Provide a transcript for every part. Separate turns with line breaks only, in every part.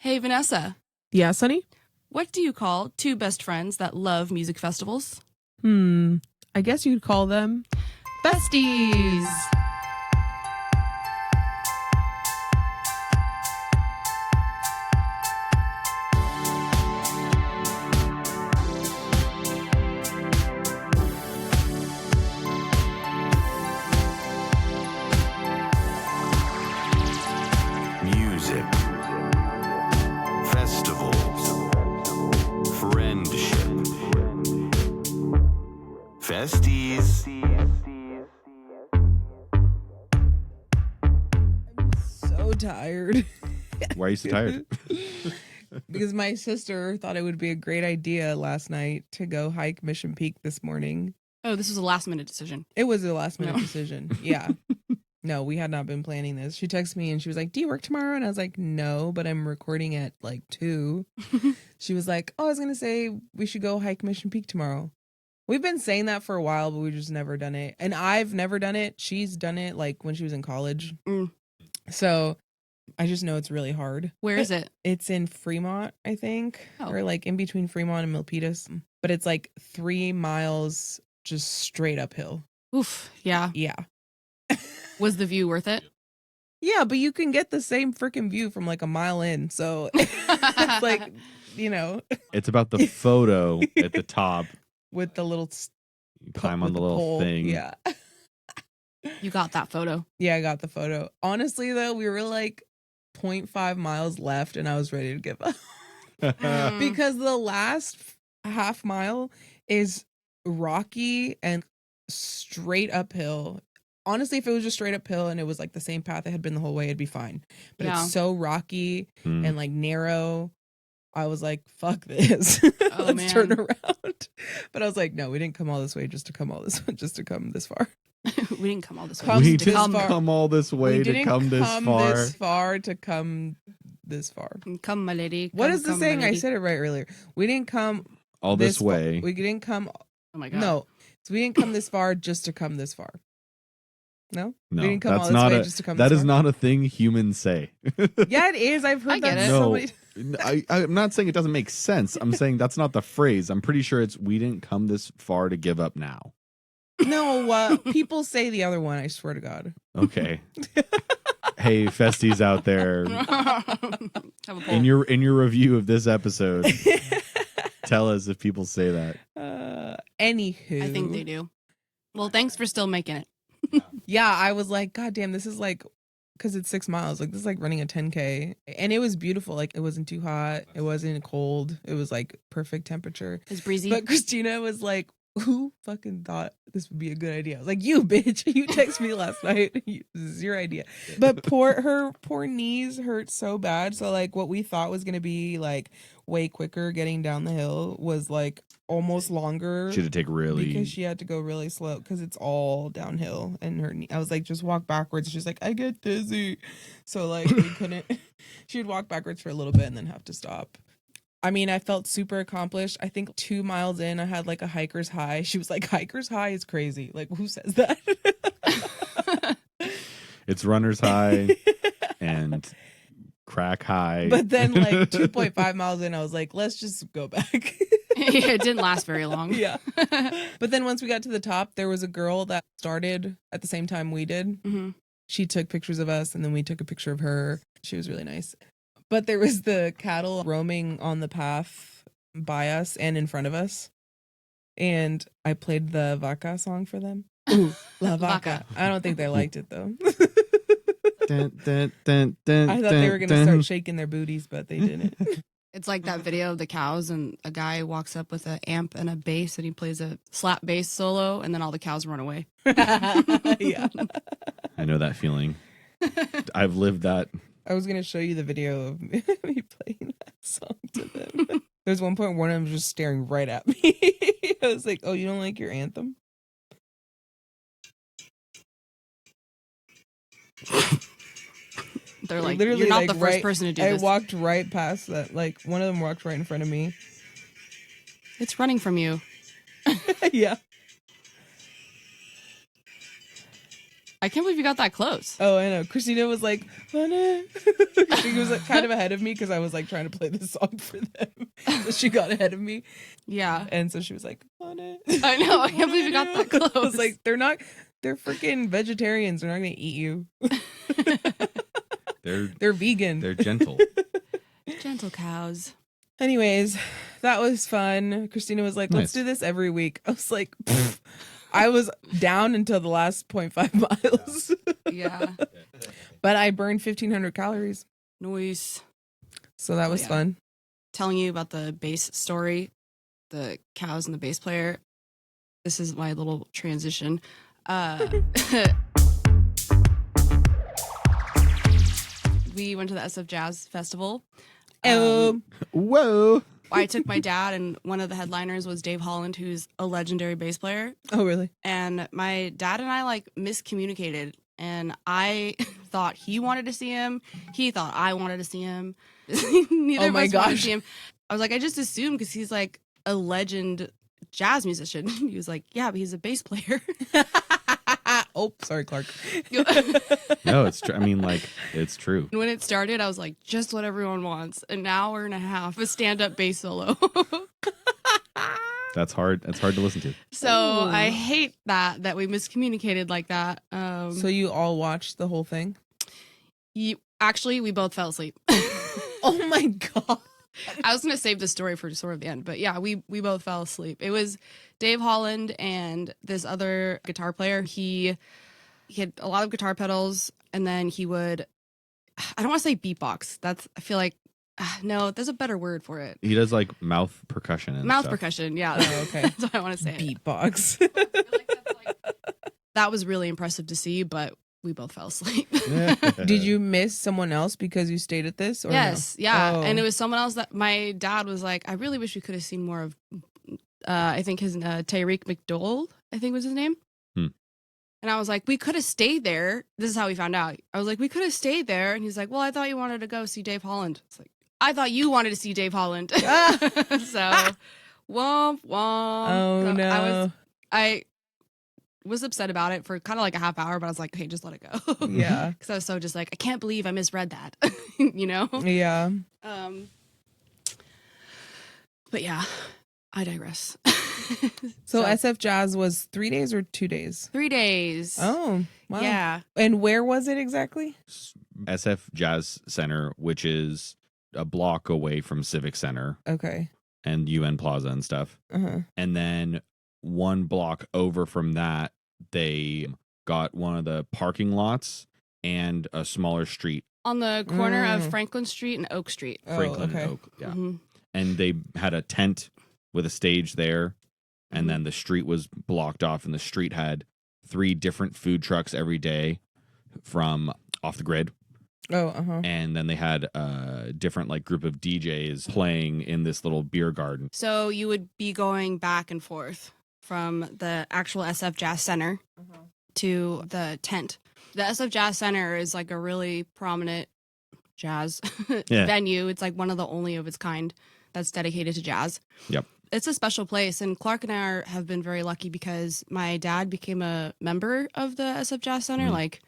Hey, Vanessa.
Yeah, Sonny?
What do you call two best friends that love music festivals?
I guess you'd call them
Festies.
Music, festivals, friendship, festies.
so tired.
Why are you so tired?
Because my sister thought it would be a great idea last night to go hike Mission Peak this morning.
Oh, this was a last-minute decision.
It was a last minute
No.
decision. Yeah. No, we had not been planning this. She texted me and she was like, do you work tomorrow? And I was like, no, but I'm recording at like 2. She was like, oh, I was going to say we should go hike Mission Peak tomorrow. We've been saying that for a while, but we've just never done it. And I've never done it. She's done it like when she was in college. So I just know it's really hard.
Where is it?
It's in Fremont, I think,
Oh.
or like in between Fremont and Milpitas. But it's like 3 miles just straight uphill.
Oof, yeah.
Yeah.
Was the view worth it?
Yeah, but you can get the same freaking view from like a mile in. So it's like, you know,
It's about the photo at the top.
with the little
You climb on
with
the little
pole.
thing.
Yeah.
You got that photo.
Yeah, I got the photo. Honestly, though, we were like 0.5 miles left and I was ready to give up. Because the last half mile is rocky and straight uphill. Honestly, if it was just straight uphill and it was like the same path it had been the whole way, it'd be fine. But
Yeah.
it's so rocky
Hmm.
and like narrow. I was like, fuck this.
Oh,
Let's turn
man.
around. But I was like, no, we didn't come all this way just to come this far.
We didn't come all this way.
Come
We
this
didn't
far.
come all this way
We
to
didn't
come this far.
this far to come this far.
Come, my lady.
What
Come,
is the
come, my
saying? I
lady.
said it right earlier. We didn't come
all this
far-
way.
We didn't come.
Oh my god.
No, so we didn't come this far just to come this far. No,
No,
we didn't come all
that's
this
not
way
a.
just to come.
That
this
is
far.
not a thing humans say.
Yeah, it is. I've
I
heard
get
that
it.
so
No,
many.
I'm not saying it doesn't make sense. I'm saying that's not the phrase. I'm pretty sure it's we didn't come this far to give up now.
No, people say the other one. I swear to God.
Okay. Hey, festies out there,
Have a poll.
in your review of this episode, tell us if people say that.
Anywho,
I think they do. Well, thanks for still making it.
Yeah, I was like, God damn, this is like, because it's 6 miles. Like, this is like running a 10K. And it was beautiful. Like, it wasn't too hot. It wasn't cold. It was like perfect temperature.
It's breezy.
But Christina was like, who fucking thought this would be a good idea? I was like, you bitch. You texted me last night. This is your idea. But her poor knees hurt so bad. So like what we thought was going to be like way quicker getting down the hill was like almost longer.
Should have taken really.
Because she had to go really slow because it's all downhill and her knee. I was like, just walk backwards. She's like, I get dizzy. So like we couldn't. She would walk backwards for a little bit and then have to stop. I mean, I felt super accomplished. I think 2 miles in, I had like a hiker's high. She was like, hiker's high is crazy. Like, who says that?
It's runner's high and crack high.
But then like 2.5 miles in, I was like, let's just go back.
Yeah, it didn't last very long.
Yeah. But then once we got to the top, there was a girl that started at the same time we did.
hmm
She took pictures of us and then we took a picture of her. She was really nice. But there was the cattle roaming on the path by us and in front of us. And I played the vaca song for them. Ooh, la vaca. I don't think they liked it though.
Dun, dun, dun, dun,
I thought they were going to
dun.
start shaking their booties, but they didn't.
It's like that video of the cows, and a guy walks up with an amp and a bass, and he plays a slap bass solo, and then all the cows run away.
Yeah.
I know that feeling. I've lived that.
I was going to show you the video of me playing that song to them. There's one point one of them was just staring right at me. I was like, oh, you don't like your anthem?
They're like,
Literally,
you're not
like,
the first
right-
person to do
I
this.
walked right past that. Like, one of them walked right in front of me.
It's running from you.
Yeah.
I can't believe you got that close.
Oh, I know. Christina was like, honey. She was like kind of ahead of me because I was like trying to play this song for them. So she got ahead of me.
Yeah.
And so she was like, honey.
I know. I can't believe you got that close.
I was like, they're freaking vegetarians. They're not going to eat you. They're vegan.
They're gentle.
Gentle cows.
Anyways, that was fun. Christina was like, let's
Nice.
do this every week. I was like, pfft. I was down until the last 0.5 miles.
Yeah.
But I burned 1,500 calories.
Noise.
So that was
yeah.
fun.
Telling you about the bass story, the cows and the bass player. This is my little transition. We went to the SF Jazz Festival.
Whoa.
I took my dad, and one of the headliners was Dave Holland, who's a legendary bass player.
Oh, really?
And my dad and I like miscommunicated, and I thought he wanted to see him. He thought I wanted to see him. Neither of us wanted to see him. I was like, I just assumed because he's like a legend jazz musician. He was like, yeah, but he's a bass player.
Oh, sorry, Clarke.
No, it's true. I mean, like, it's true.
When it started, I was like, just what everyone wants. An hour and a half, a stand-up bass solo.
That's hard. That's hard to listen to.
So
Ooh.
I hate that we miscommunicated like that.
So you all watched the whole thing?
Actually, we both fell asleep.
Oh my God.
I was going to save the story for sort of the end, but yeah, we both fell asleep. It was Dave Holland and this other guitar player. He had a lot of guitar pedals, and then he would, I don't want to say beatbox. I feel like, no, there's a better word for it.
He does like mouth percussion and
Mouth
stuff.
percussion, yeah.
Oh, okay.
That's what I want to say.
Beatbox.
That was really impressive to see, but we both fell asleep.
Did you miss someone else because you stayed at this? Or
Yes,
no?
yeah.
Oh.
And it was someone else that my dad was like, I really wish we could have seen more of, I think his Tyreek McDole, I think was his name. And I was like, we could have stayed there. This is how we found out. I was like, we could have stayed there. And he's like, well, I thought you wanted to go see Dave Holland. It's like, I thought you wanted to see Dave Holland. So, womp, womp.
Oh,
So
no.
I was upset about it for kind of like a half hour, but I was like, hey, just let it go.
Yeah.
Because I was so just like, I can't believe I misread that, you know?
Yeah.
But yeah, I digress.
So SF Jazz was 3 days or 2 days?
3 days.
Oh, wow.
Yeah.
And where was it exactly?
SF Jazz Center, which is a block away from Civic Center
Okay.
and UN Plaza and stuff.
Uh-huh.
And then one block over from that, they got one of the parking lots and a smaller street.
On the corner of Franklin Street and Oak Street.
Franklin
okay.
and Oak. Yeah.
Mhm.
And they had a tent with a stage there. And then the street was blocked off, and the street had 3 different food trucks every day from off the grid.
Oh, uh-huh.
And then they had a different like group of DJs playing in this little beer garden.
So you would be going back and forth from the actual SF Jazz Center to the tent. The SF Jazz Center is like a really prominent jazz venue. It's like one of the only of its kind that's dedicated to jazz.
Yep.
It's a special place, and Clarke and I have been very lucky because my dad became a member of the SF Jazz Center. Like,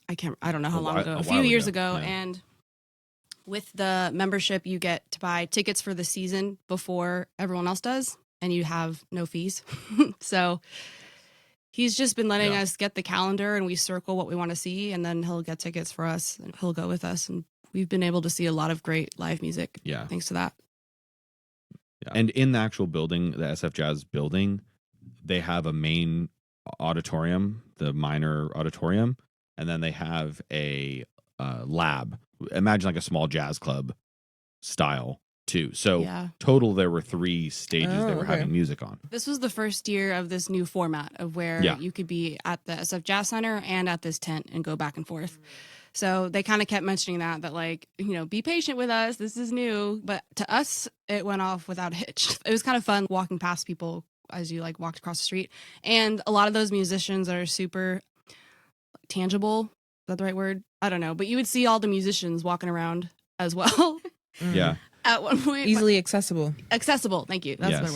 I don't know how long ago, a few years ago.
Yeah.
And with the membership, you get to buy tickets for the season before everyone else does, and you have no fees. So he's just been letting us get the calendar, and we circle what we want to see, and then he'll get tickets for us, and he'll go with us. And we've been able to see a lot of great live music.
Yeah.
Thanks to that.
Yeah. And in the actual building, the SF Jazz building, they have a main auditorium, the minor auditorium, and then they have a lab. Imagine like a small jazz club style too. So total, there were 3 stages they were having music on.
This was the first year of this new format of where you could be at the SF Jazz Center and at this tent and go back and forth. So they kind of kept mentioning that like, you know, be patient with us. This is new. But to us, it went off without a hitch. It was kind of fun walking past people as you like walked across the street. And a lot of those musicians are super tangible. Is that the right word? I don't know. But you would see all the musicians walking around as well.
Yeah.
At one point.
Easily accessible.
Accessible. Thank you. That's the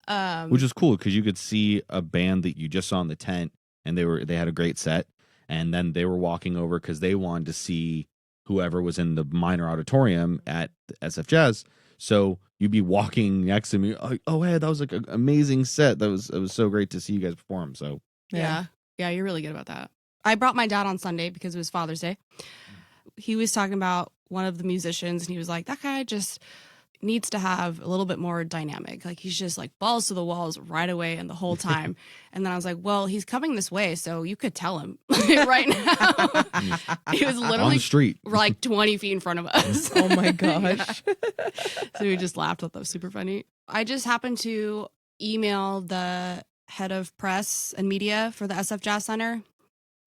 word.
Which is cool because you could see a band that you just saw in the tent and they had a great set. And then they were walking over because they wanted to see whoever was in the minor auditorium at SF Jazz. So you'd be walking next to me, like, oh, hey, that was like an amazing set. It was so great to see you guys perform. So
yeah, you're really good about that. I brought my dad on Sunday because it was Father's Day. He was talking about one of the musicians, and he was like, that guy just needs to have a little bit more dynamic. Like, he's just like balls to the walls right away and the whole time. And then I was like, well, he's coming this way, so you could tell him right now. He was literally
on the street,
like 20 feet in front of us.
Oh my gosh.
So we just laughed. Thought that was super funny. I just happened to email the head of press and media for the SF Jazz Center.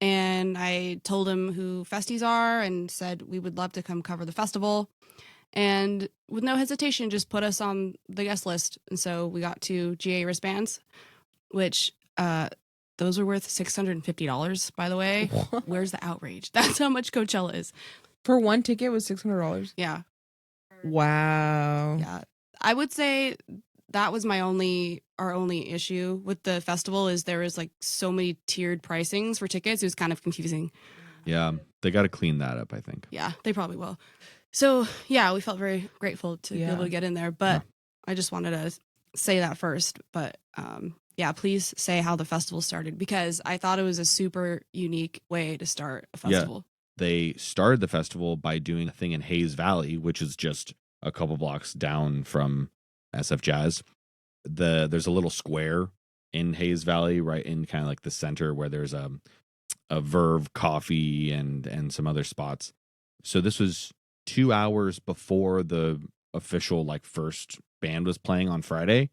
And I told him who Festies are and said we would love to come cover the festival. And with no hesitation, just put us on the guest list. And so we got 2 GA wristbands, which those are worth $650, by the way.
What?
Where's the outrage? That's how much Coachella is.
For one ticket was $600.
Yeah.
Wow.
Yeah. I would say that was our only issue with the festival is there was like so many tiered pricings for tickets. It was kind of confusing.
Yeah, they got to clean that up, I think.
Yeah, they probably will. So, yeah, we felt very grateful to be able to get in there. But I just wanted to say that first. But, yeah, please say how the festival started, because I thought it was a super unique way to start a festival.
Yeah. They started the festival by doing a thing in Hayes Valley, which is just a couple blocks down from SF Jazz. There's a little square in Hayes Valley, right in kind of like the center, where there's a Verve Coffee and some other spots. So this was 2 hours before the official like first band was playing on Friday.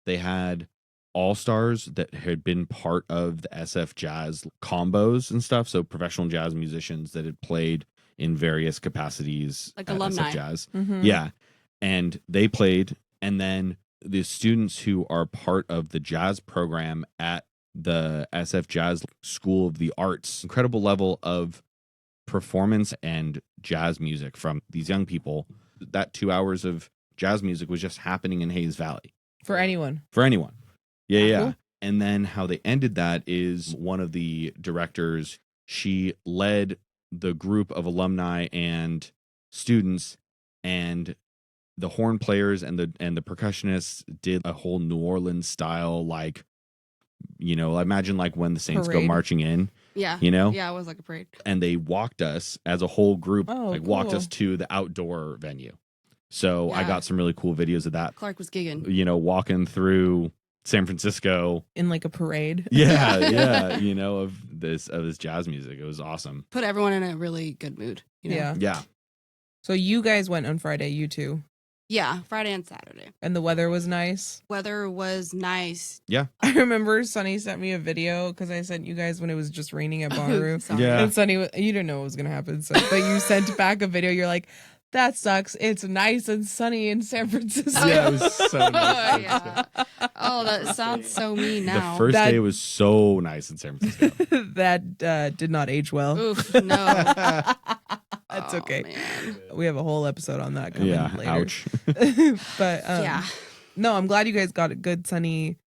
They had all-stars that had been part of the SF Jazz combos and stuff. So professional jazz musicians that had played in various capacities,
like
at
alumni.
SF Jazz.
Mm-hmm.
Yeah. And they played, and then the students who are part of the jazz program at the SF Jazz School of the Arts, incredible level of performance and jazz music from these young people. That 2 hours of jazz music was just happening in Hayes Valley.
For anyone.
Yeah.
Cool.
And then how they ended that is one of the directors, she led the group of alumni and students, and the horn players and the percussionists did a whole New Orleans style, like, you know, imagine like when the Saints
Parade.
go marching in.
Yeah.
You know?
Yeah, it was like a parade.
And they walked us as a whole group, walked
cool.
us to the outdoor venue. So I
Yeah.
got some really cool videos of that.
Clarke was gigging.
You know, walking through San Francisco.
In like a parade.
Yeah, you know, of this jazz music. It was awesome.
Put everyone in a really good mood. You know?
Yeah.
Yeah.
So you guys went on Friday, you two.
Yeah, Friday and Saturday.
And the weather was nice.
Weather was nice.
I remember Sunny sent me a video because I sent you guys when it was just raining at Bonnaroo.
Sorry.
Yeah.
And Sunny, you didn't know what was going to happen. So, but you sent back a video. You're like, that sucks. It's nice and sunny in San Francisco.
Yeah, it was so nice.
Oh, yeah. Oh, that sounds so mean now.
The first day was so nice in San Francisco.
That did not age well.
Oof, no.
That's
Oh,
okay.
man.
We have a whole episode on that coming
Yeah,
later.
ouch.
But
Yeah.
no, I'm glad you guys got a good sunny,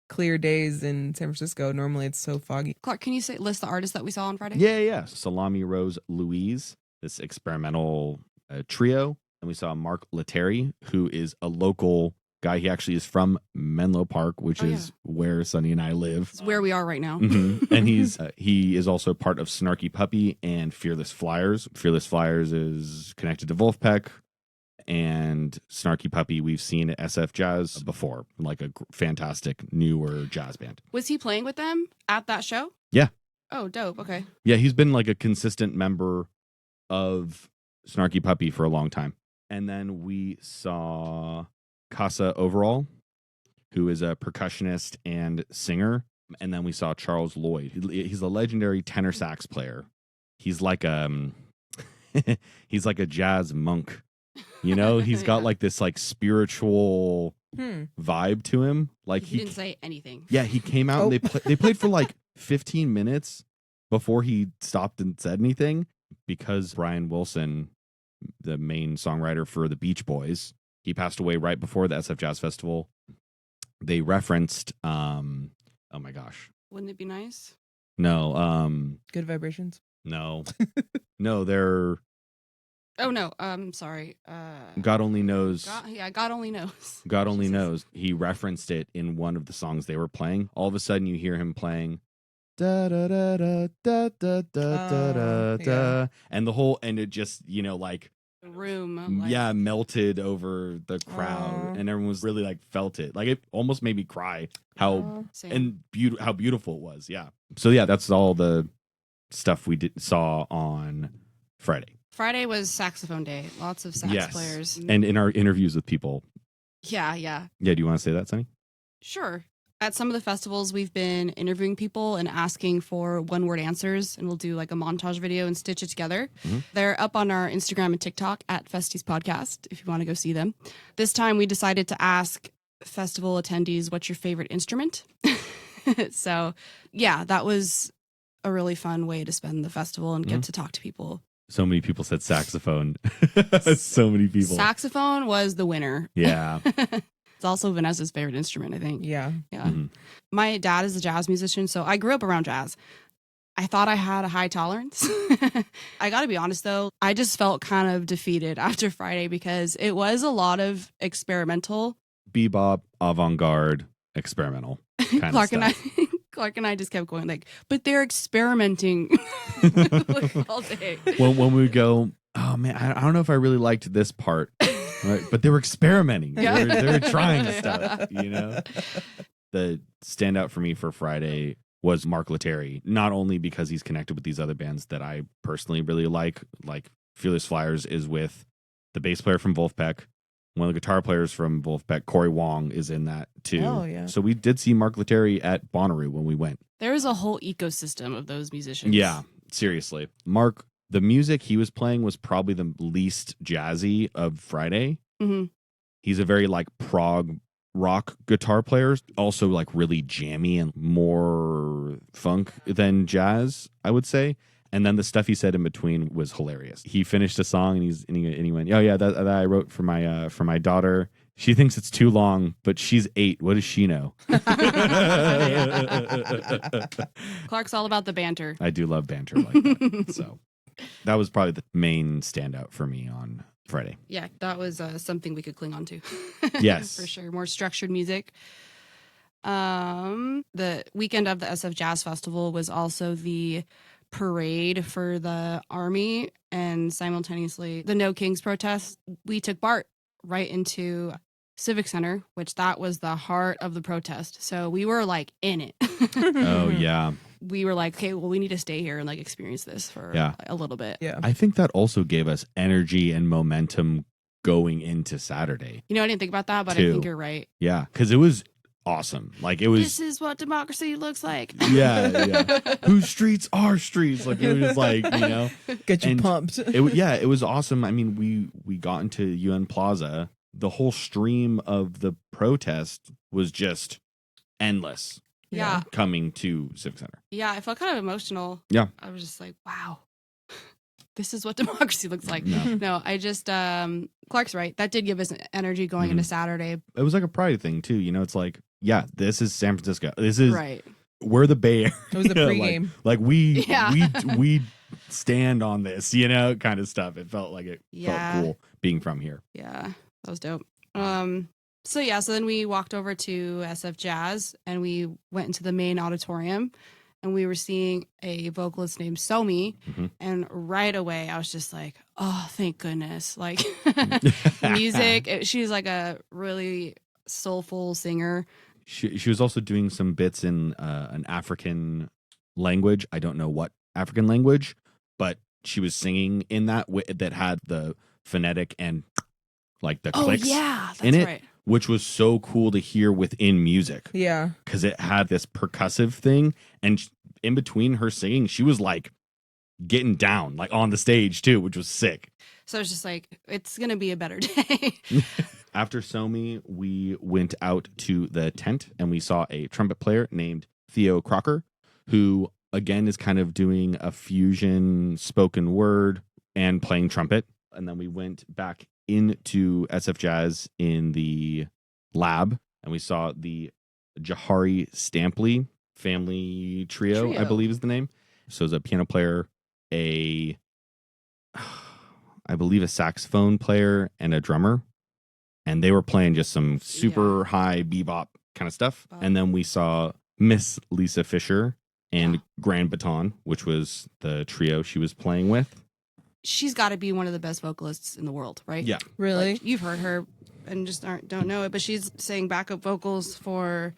clear days in San Francisco. Normally it's so foggy.
Clarke, can you list the artists that we saw on Friday?
Yeah. Salami, Rose, Louise, this experimental trio. And we saw Mark Lettieri, who is a local guy. He actually is from Menlo Park, which is where Sunny and I live.
It's where we are right now.
Mhm. And he is also part of Snarky Puppy and Fearless Flyers. Fearless Flyers is connected to Wolfpack, and Snarky Puppy we've seen at SF Jazz before, like a fantastic newer jazz band.
Was he playing with them at that show?
Yeah.
Oh, dope. Okay.
Yeah, he's been like a consistent member of Snarky Puppy for a long time. And then we saw Kassa Overall, who is a percussionist and singer. And then we saw Charles Lloyd. He's a legendary tenor sax player. He's like he's like a jazz monk. You know, he's got like this like spiritual vibe to him. Like
he didn't say anything.
Yeah, he came out and they played for like 15 minutes before he stopped and said anything, because Brian Wilson, the main songwriter for the Beach Boys, he passed away right before the SF Jazz Festival. They referenced, oh my gosh.
Wouldn't it be nice?
No.
Good Vibrations.
No. No, they're
Oh no, sorry.
God Only Knows.
God Only Knows.
God Only Knows. He referenced it in one of the songs they were playing. All of a sudden, you hear him playing da da da da da da da da da, and it just like
the room,
melted over the crowd, and everyone was really like felt it. Like it almost made me cry how beautiful it was. Yeah. So yeah, that's all the stuff we saw on Friday.
Friday was saxophone day. Lots of sax players.
And in our interviews with people.
Yeah.
Yeah, do you want to say that, Sunny?
Sure. At some of the festivals, we've been interviewing people and asking for one-word answers, and we'll do like a montage video and stitch it together. Mm-hmm. They're up on our Instagram and TikTok at Festies Podcast if you want to go see them. This time, we decided to ask festival attendees, what's your favorite instrument? So, yeah, that was a really fun way to spend the festival and get to talk to people.
So many people said saxophone. So many people.
Saxophone was the winner.
Yeah.
It's also Vanessa's favorite instrument, I think.
Yeah.
Mm-hmm.
My dad is a jazz musician, so I grew up around jazz. I thought I had a high tolerance. I got to be honest, though. I just felt kind of defeated after Friday because it was a lot of experimental.
Bebop, avant-garde, experimental kind of stuff.
Clarke and I just kept going like, but they're experimenting like, all day.
When we would go, oh man, I don't know if I really liked this part. Right, but they were experimenting.
Yeah.
They were trying stuff, The standout for me for Friday was Mark Lettieri, not only because he's connected with these other bands that I personally really like Fearless Flyers is with the bass player from Wolfpack. One of the guitar players from Wolfpack, Corey Wong, is in that too.
Oh, yeah.
So we did see Mark Lettieri at Bonnaroo when we went.
There is a whole ecosystem of those musicians.
Yeah, seriously. Mark, the music he was playing was probably the least jazzy of Friday.
Mm-hmm.
He's a very prog rock guitar player, also really jammy and more funk than jazz, I would say. And then the stuff he said in between was hilarious. He finished a song and he went, "Oh yeah, that I wrote for my daughter. She thinks it's too long, but she's 8. What does she know?"
Clarke's all about the banter.
I do love banter like that. So that was probably the main standout for me on Friday.
Yeah, that was something we could cling on to.
Yes.
For sure. More structured music. The weekend of the SF Jazz Festival was also the parade for the Army and simultaneously the No Kings protest. We took Bart right into Civic Center, which that was the heart of the protest. So we were in it.
Oh, yeah.
We were like, okay, well, we need to stay here and experience this for a little bit.
Yeah.
I think that also gave us energy and momentum going into Saturday.
I didn't think about that, but
too.
I think you're right.
Yeah, because it was awesome. It was.
This is what democracy looks like.
Yeah. Whose streets are streets? It was
get you pumped.
It was awesome. I mean, we got into UN Plaza. The whole stream of the protest was just endless.
Yeah.
Coming to Civic Center.
Yeah, I felt kind of emotional.
Yeah.
I was just like, wow, this is what democracy looks like. No, I just, Clarke's right. That did give us energy going into Saturday.
It was like a pride thing too. It's this is San Francisco. This is
right.
We're the Bay Area.
It was a pregame.
We stand on this, kind of stuff. It felt like it felt cool being from here.
Yeah, that was dope. So then we walked over to SF Jazz and we went into the main auditorium and we were seeing a vocalist named Somi. Mm-hmm. And right away I was just like, oh, thank goodness. Music. She's a really soulful singer.
She was also doing some bits in an African language. I don't know what African language, but she was singing in that that had the phonetic and the clicks
that's
in it.
Right.
Which was so cool to hear within music.
Yeah.
Because it had this percussive thing. And in between her singing, she was getting down, on the stage too, which was sick.
So it's just it's going to be a better day.
After Somi, we went out to the tent and we saw a trumpet player named Theo Crocker, who again is kind of doing a fusion spoken word and playing trumpet. And then we went back into SF Jazz in the lab and we saw the Jahari Stampley family trio, I believe is the name. So it's a piano player, I believe a saxophone player, and a drummer. And they were playing just some super high bebop kind of stuff. And then we saw Miss Lisa Fischer and Grand Baton, which was the trio she was playing with.
She's got to be one of the best vocalists in the world, right?
Yeah.
Really?
Like, you've heard her and just don't know it, but she's saying backup vocals for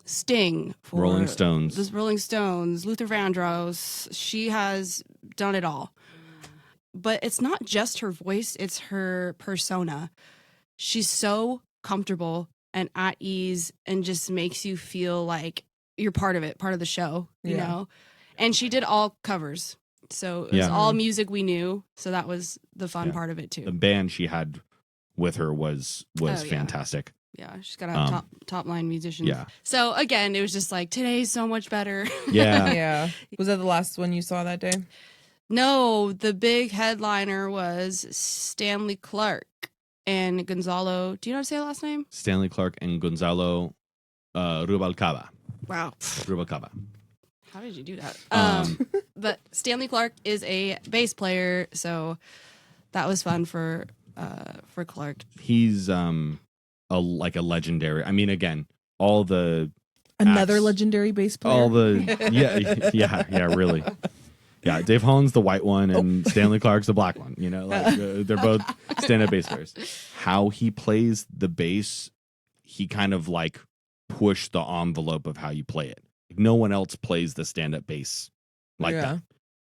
Sting, for
Rolling Stones.
The Rolling Stones, Luther Vandross. She has done it all. But it's not just her voice, it's her persona. She's so comfortable and at ease and just makes you feel like you're part of it, part of the show, you know? And she did all covers. So it was all music we knew. So that was the fun part of it too.
The band she had with her was fantastic.
Yeah, she's got to have top line musicians.
Yeah.
So again, it was just like, today's so much better.
Yeah.
Yeah. Was that the last one you saw that day?
No, the big headliner was Stanley Clarke and Gonzalo. Do you know how to say the last name?
Stanley Clarke and Gonzalo Rubalcaba.
Wow.
Rubalcaba.
How did you do that? But Stanley Clarke is a bass player, so that was fun for Clarke.
He's like a legendary. I mean, again, all the
Another legendary bass player.
All the yeah, really. Yeah, Dave Holland's the white one and Stanley Clarke's the black one. You know, like they're both stand-up bass players. How he plays the bass, he kind of like pushed the envelope of how you play it. Like, no one else plays the stand-up bass like that.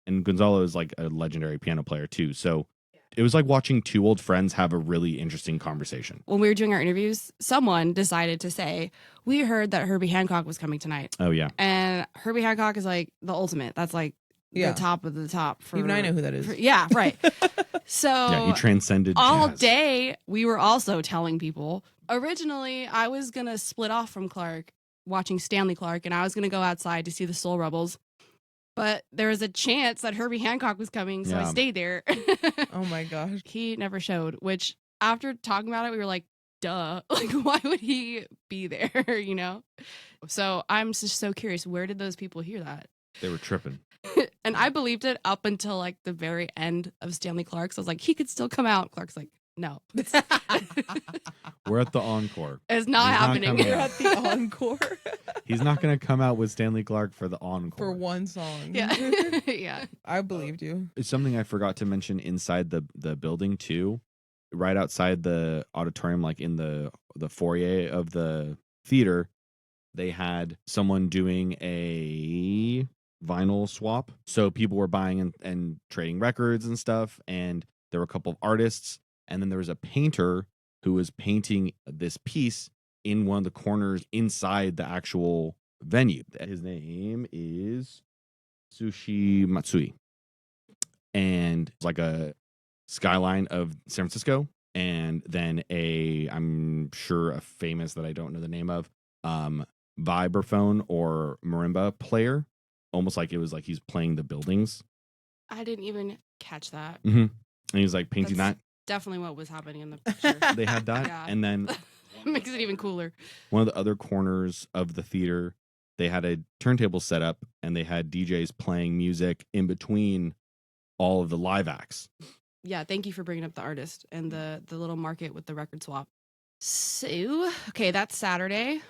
And Gonzalo is like a legendary piano player too. So it was like watching two old friends have a really interesting conversation.
When we were doing our interviews, someone decided to say, we heard that Herbie Hancock was coming tonight.
Oh, yeah.
And Herbie Hancock is like the ultimate. That's like the top of the top.
Even I know who that is.
Yeah, right. So
yeah, he transcended
all
jazz.
day. We were also telling people, originally I was going to split off from Clarke, watching Stanley Clarke, and I was going to go outside to see the Soul Rebels. But there was a chance that Herbie Hancock was coming, so I stayed there.
Oh my gosh.
He never showed, which after talking about it, we were like, duh. Like, why would he be there, you know? So I'm just so curious, where did those people hear that?
They were tripping.
And I believed it up until like the very end of Stanley Clarke. So I was like, he could still come out. Clark's like, no.
We're at the encore.
It's not happening.
We're at the encore.
He's not going to come out with Stanley Clarke for the encore.
For one song.
Yeah. Yeah.
I believed you.
It's something I forgot to mention inside the building too. Right outside the auditorium, like in the foyer of the theater, they had someone doing a vinyl swap. So people were buying and trading records and stuff. And there were a couple of artists. And then there was a painter who was painting this piece in one of the corners inside the actual venue. His name is Sushi Matsui. And it's like a skyline of San Francisco. And then I'm sure a famous that I don't know the name of, vibraphone or marimba player. Almost like it was like he's playing the buildings.
I didn't even catch that.
Mm-hmm. And he was like painting that.
Definitely what was happening in the picture.
They had that.
Yeah.
And then
makes it even cooler.
One of the other corners of the theater, they had a turntable set up and they had DJs playing music in between all of the live acts.
Yeah, thank you for bringing up the artist and the little market with the record swap. So, okay, that's Saturday.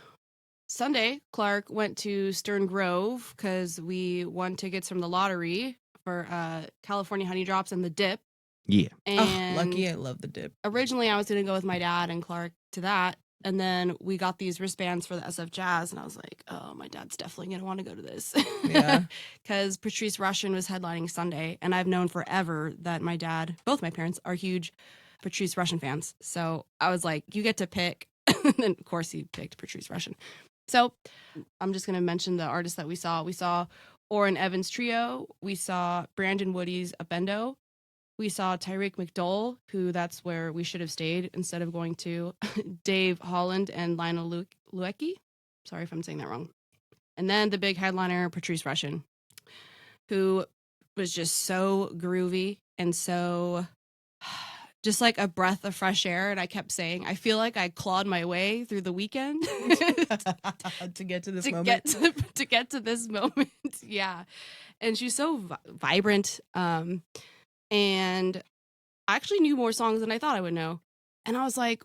Sunday, Clarke went to Stern Grove because we won tickets from the lottery for California Honey Drops and the Dip.
Yeah.
And
lucky, I love the Dip.
Originally, I was going to go with my dad and Clarke to that. And then we got these wristbands for the SF Jazz. And I was like, oh, my dad's definitely going to want to go to this.
Yeah.
Because Patrice Rushen was headlining Sunday. And I've known forever that my dad, both my parents, are huge Patrice Rushen fans. So I was like, you get to pick. And then, of course, he picked Patrice Rushen. So I'm just going to mention the artists that we saw. We saw Orrin Evans Trio. We saw Brandon Woody's Upendo. We saw Tyreek McDole, who that's where we should have stayed instead of going to Dave Holland and Lionel Loueke. Sorry if I'm saying that wrong. And then the big headliner, Patrice Rushen, who was just so groovy and so just like a breath of fresh air. And I kept saying, I feel like I clawed my way through the weekend
to get to this moment.
To get to this moment. Yeah. And she's so vibrant. And I actually knew more songs than I thought I would know. And I was like,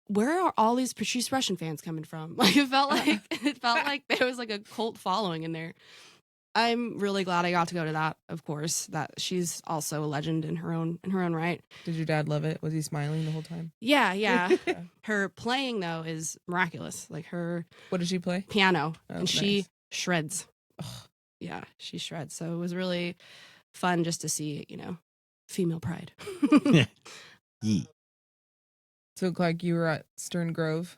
where are all these Patrice Rushen fans coming from? Like it felt like there was like a cult following in there. I'm really glad I got to go to that, of course, that she's also a legend in her own right.
Did your dad love it? Was he smiling the whole time?
Yeah. Her playing though is miraculous. Like her
What did she play?
Piano. And
nice.
She shreds. Yeah, she shreds. So it was really fun just to see, female pride.
Yeah.
So Clarke, you were at Stern Grove.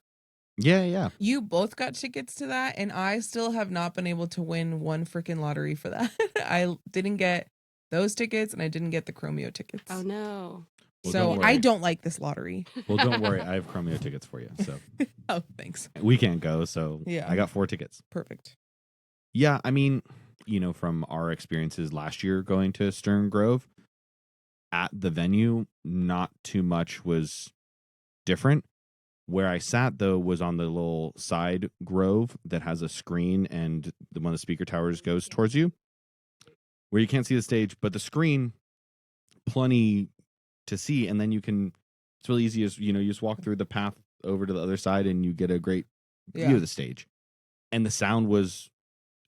Yeah.
You both got tickets to that, and I still have not been able to win one freaking lottery for that. I didn't get those tickets, and I didn't get the Chromeo tickets.
Oh, no.
Well,
so I don't like this lottery.
Well, don't worry. I have Chromeo tickets for you. So.
Oh, thanks.
We can't go, so
yeah.
I got 4 tickets.
Perfect.
Yeah, I mean, from our experiences last year going to Stern Grove, at the venue, not too much was different. Where I sat, though, was on the little side grove that has a screen and one of the speaker towers goes towards you, where you can't see the stage, but the screen, plenty to see. And then it's really easy as, you just walk through the path over to the other side and you get a great view of the stage. And the sound was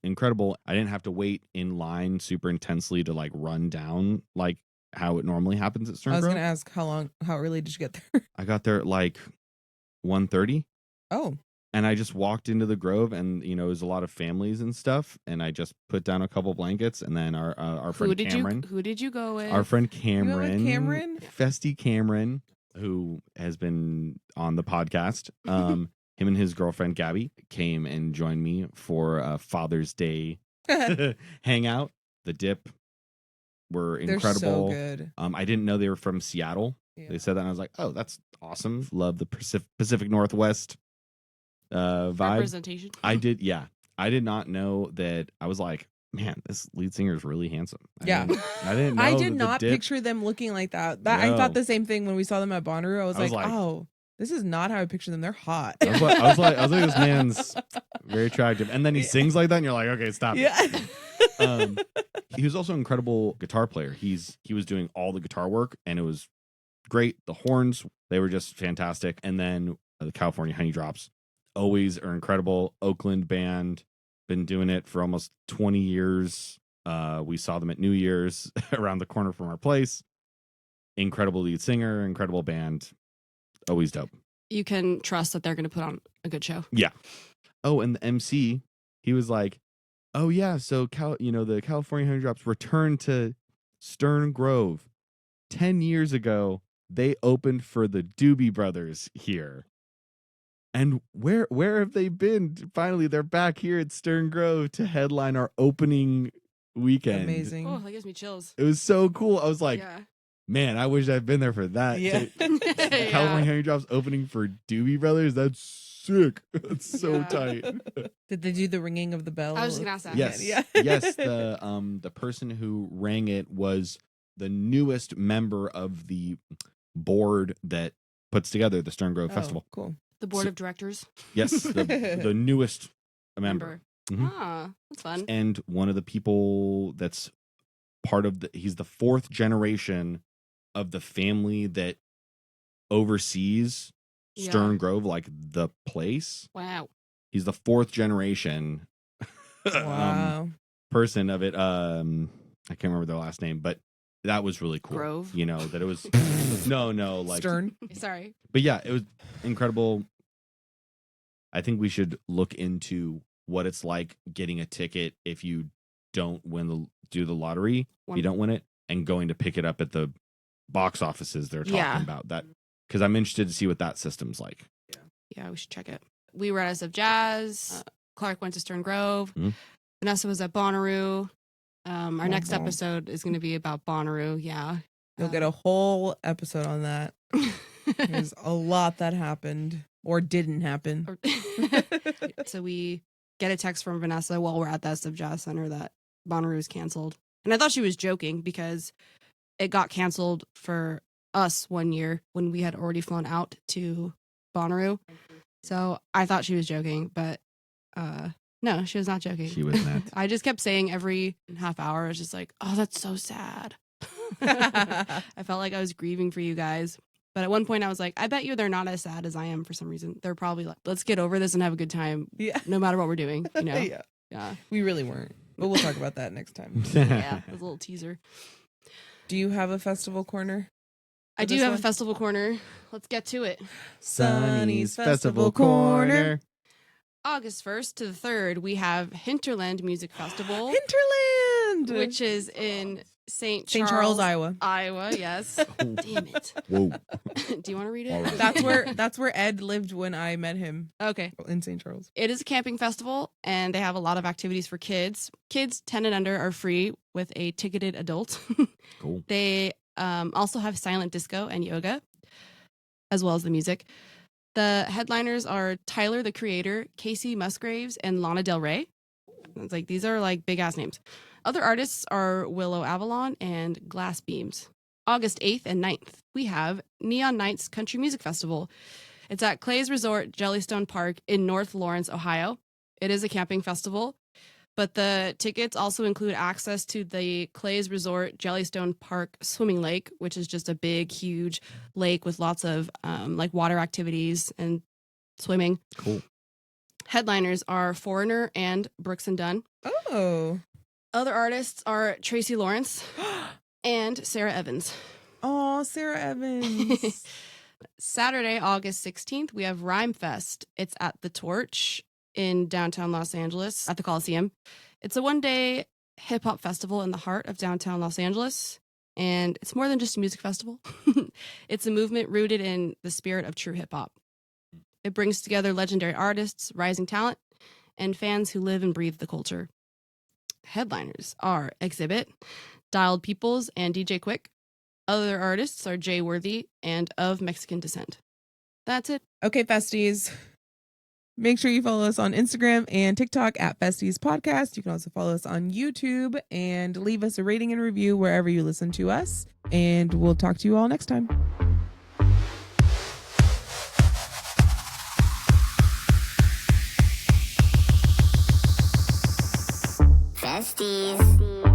incredible. I didn't have to wait in line super intensely to like run down like how it normally happens at Stern Grove.
I was going to ask how early did you get there?
I got there at like 1:30.
Oh.
And I just walked into the Grove and, it was a lot of families and stuff. And I just put down a couple blankets and then our friend Cameron.
Who did you go with?
Our friend Cameron.
You went with Cameron?
Festy Cameron, who has been on the podcast. Him and his girlfriend Gabby came and joined me for a Father's Day hangout. The Dip were incredible.
They're so good.
I didn't know they were from Seattle. Yeah. They said that and I was like, oh, that's awesome. Love the Pacific Northwest vibe.
Representation.
I did not know that. I was like, man, this lead singer is really handsome. I didn't know.
I did not picture them looking like that. No. I thought the same thing when we saw them at Bonnaroo. I was like, oh, this is not how I picture them. They're hot.
I was like, this man's very attractive. And then he sings like that and you're like, okay, stop it. He was also an incredible guitar player. He was doing all the guitar work and it was great. The horns, they were just fantastic. And then the California Honey Drops always are incredible. Oakland band, been doing it for almost 20 years. We saw them at New Year's around the corner from our place. Incredible lead singer, incredible band. Always dope.
You can trust that they're going to put on a good show.
Yeah. Oh, and the MC, he was like, oh yeah, so the California Honey Drops returned to Stern Grove 10 years ago. They opened for the Doobie Brothers here. And where have they been? Finally, they're back here at Stern Grove to headline our opening weekend.
Amazing.
Oh, that gives me chills.
It was so cool. I was like, man, I wish I'd been there for that.
Yeah.
California Honey Drops opening for Doobie Brothers. That's sick. That's so tight.
Did they do the ringing of the bell?
I was just gonna ask that.
Yes.
Yeah.
Yes. The person who rang it was the newest member of the board that puts together the Stern Grove Festival.
Cool.
The board of directors.
Yes, the newest member.
Mm-hmm. Ah, that's fun.
And one of the people that's part of he's the 4th generation of the family that oversees Stern Grove, like the place.
Wow.
He's the 4th generation person of it. I can't remember their last name, but that was really cool.
Grove?
That it was no, like
Stern.
Sorry.
But yeah, it was incredible. I think we should look into what it's like getting a ticket if you don't do the lottery. You don't win it, and going to pick it up at the box offices they're talking about that, because I'm interested to see what that system's like.
Yeah, we should check it. We were at SF Jazz. Clarke went to Stern Grove. Mm-hmm. Vanessa was at Bonnaroo. Our next episode is going to be about Bonnaroo. Yeah.
You'll get a whole episode on that. There's a lot that happened or didn't happen.
So we get a text from Vanessa while we're at the SF Jazz Center that Bonnaroo is canceled. And I thought she was joking because it got canceled for us one year when we had already flown out to Bonnaroo. So I thought she was joking, but no, she was not joking.
She was not.
I just kept saying every half hour, I was just like, oh, that's so sad. I felt like I was grieving for you guys. But at one point I was like, I bet you they're not as sad as I am for some reason. They're probably like, let's get over this and have a good time.
Yeah.
No matter what we're doing, you know?
Yeah. We really weren't. But we'll talk about that next time.
Yeah, it was a little teaser.
Do you have a festival corner?
I do have a festival corner. Let's get to it.
Sonny's Festival Corner.
August 1st to the 3rd, we have Hinterland Music Festival.
Hinterland!
Which is in St.
Charles, Iowa.
Iowa, yes. Damn it.
Whoa.
Do you want to read it?
Right.
That's where Ed lived when I met him.
Okay.
In St. Charles.
It is a camping festival, and they have a lot of activities for kids. Kids 10 and under are free with a ticketed adult.
Cool.
They also have silent disco and yoga, as well as the music. The headliners are Tyler, the Creator, Casey Musgraves, and Lana Del Rey. It's like, these are like big ass names. Other artists are Willow Avalon and Glass Beams. August 8th and 9th, we have Neon Nights Country Music Festival. It's at Clay's Resort, Jellystone Park in North Lawrence, Ohio. It is a camping festival, but the tickets also include access to the Clay's Resort, Jellystone Park swimming lake, which is just a big, huge lake with lots of like water activities and swimming.
Cool.
Headliners are Foreigner and Brooks and Dunn.
Oh.
Other artists are Tracy Lawrence and Sarah Evans.
Oh, Sarah Evans.
Saturday, August 16th, we have Rhyme Fest. It's at The Torch in downtown Los Angeles at the Coliseum. It's a one-day hip-hop festival in the heart of downtown Los Angeles. And it's more than just a music festival. It's a movement rooted in the spirit of true hip-hop. It brings together legendary artists, rising talent, and fans who live and breathe the culture. Headliners are Exhibit, Dialed Peoples, and DJ Quick. Other artists are Jay Worthy and Of Mexican Descent. That's it.
Okay, Festies. Make sure you follow us on Instagram and TikTok at Festies Podcast. You can also follow us on YouTube and leave us a rating and review wherever you listen to us. And we'll talk to you all next time.
Festies.